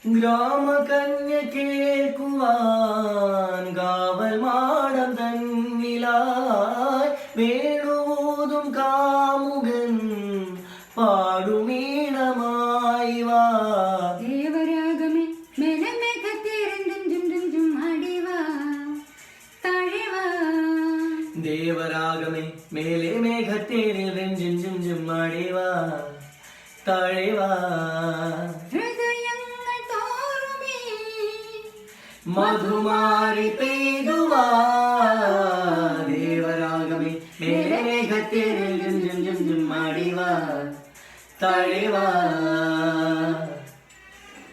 ഗ്രാമകന്യ കേൾക്കുവാൻ കാവൽ മാടം തന്നിലായി വേണുവോതും കാമുകൻ പാടുമീണമായി വാ. ദേവരാഗമേ മെലമേഘത്തേരഞ്ചും അടിവാ തഴിവാ. ദേവരാഗമേ മേലെ മേഘത്തേരിൽ രഞ്ജും ചും അടിവാ തഴിവാ. മധുമാരി പെയ്തുവാ. ദേവരാഗമേ മേലെ മേഘത്തേരിൽ രഞ്ജും ചും അടിവാ തഴിവാ.